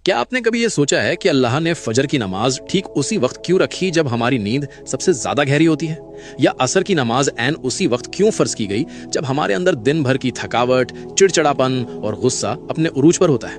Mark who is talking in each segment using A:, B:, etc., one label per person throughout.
A: क्या आपने कभी ये सोचा है कि अल्लाह ने फजर की नमाज ठीक उसी वक्त क्यों रखी जब हमारी नींद सबसे ज्यादा गहरी होती है, या असर की नमाज ऐन उसी वक्त क्यों फर्ज की गई जब हमारे अंदर दिन भर की थकावट, चिड़चिड़ापन और गुस्सा अपने उरूज पर होता है।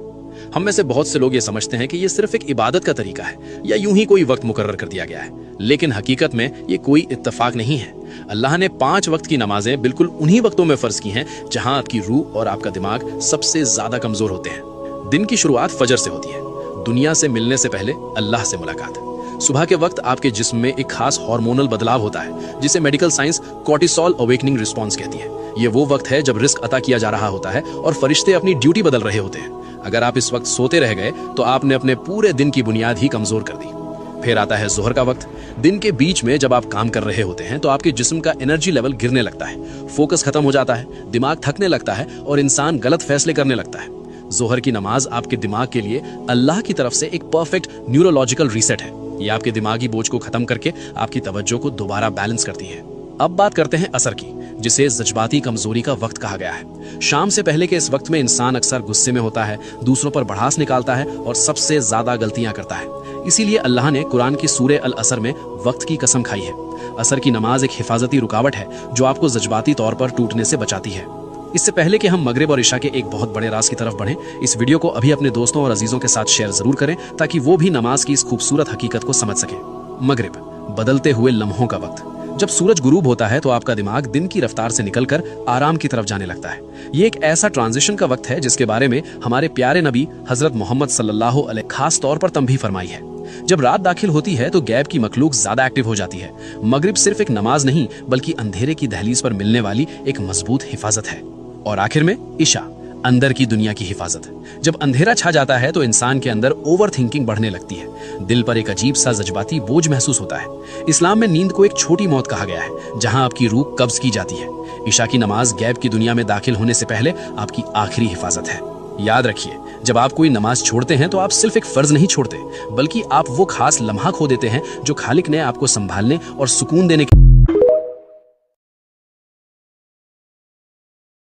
A: हम में से बहुत से लोग ये समझते हैं कि ये सिर्फ एक इबादत का तरीका है या यूं ही कोई वक्त मुकर्रर कर दिया गया है, लेकिन हकीकत में ये कोई इत्तेफाक नहीं है। अल्लाह ने 5 वक्त की नमाजें बिल्कुल उन्हीं वक्तों में फर्ज की हैं जहां आपकी रूह और आपका दिमाग सबसे ज्यादा कमजोर होते हैं। दिन की शुरुआत फजर से होती है, दुनिया से मिलने से पहले अल्लाह से मुलाकात। सुबह के वक्त आपके जिस्म में एक खास हार्मोनल बदलाव होता है जिसे medical science cortisol awakening response कहती है। ये वो वक्त है जब रिस्क अता किया जा रहा होता है और फरिश्ते अपनी ड्यूटी बदल रहे होते हैं। अगर आप इस वक्त सोते रह गए तो आपने अपने पूरे दिन की बुनियाद ही कमजोर कर दी। फिर आता है जोहर का वक्त। दिन के बीच में जब आप काम कर रहे होते हैं तो आपके जिस्म का एनर्जी लेवल गिरने लगता है, फोकस खत्म हो जाता है, दिमाग थकने लगता है और इंसान गलत फैसले करने लगता है। जोहर की नमाज आपके दिमाग के लिए अल्लाह की तरफ से एक परफेक्ट न्यूरोलॉजिकल रीसेट है। ये आपके दिमागी बोझ को खत्म करके आपकी तवज्जो को दोबारा बैलेंस करती है। अब बात करते हैं असर की, जिसे जज्बाती कमजोरी का वक्त कहा गया है। शाम से पहले के इस वक्त में इंसान अक्सर गुस्से में होता है, दूसरों पर भड़ास निकालता है और सबसे ज्यादा गलतियां करता है। इसीलिए अल्लाह ने कुरान की सूरे अल असर में वक्त की कसम खाई है। असर की नमाज एक हिफाजती रुकावट है जो आपको जज्बाती तौर पर टूटने से बचाती है। इससे पहले कि हम मगरिब और इशा के एक बहुत बड़े राज की तरफ बढ़ें, इस वीडियो को अभी अपने दोस्तों और अजीजों के साथ शेयर जरूर करें ताकि वो भी नमाज की इस खूबसूरत हकीकत को समझ सकें। मगरिब, बदलते हुए लम्हों का वक्त। जब सूरज गुरूब होता है तो आपका दिमाग दिन की रफ्तार से निकलकर आराम की तरफ जाने लगता है। ये एक ऐसा ट्रांजिशन का वक्त है जिसके बारे में हमारे प्यारे नबी हजरत मोहम्मद सल्लल्लाहु अलैहि खास तौर पर तंबीह फरमाई है। जब रात दाखिल होती है तो गैब की मखलूक ज्यादा एक्टिव हो जाती है। मगरिब सिर्फ एक नमाज नहीं बल्कि अंधेरे की दहलीज पर मिलने वाली एक मजबूत हिफाजत है। और आखिर में इशा, अंदर की दुनिया की हिफाजत। जब अंधेरा छा जाता है तो इंसान के अंदर ओवर थिंकिंग बढ़ने लगती है, दिल पर एक अजीब सा जज्बाती बोझ महसूस होता है। इस्लाम में नींद को एक छोटी मौत कहा गया है जहां आपकी रूह कब्ज की जाती है। इशा की नमाज गैब की दुनिया में दाखिल होने से पहले आपकी आखिरी हिफाजत है। याद रखिए, जब आप कोई नमाज छोड़ते हैं तो आप सिर्फ एक फर्ज नहीं छोड़ते बल्कि आप वो खास लम्हा खो देते हैं जो खालिक ने आपको संभालने और सुकून देने के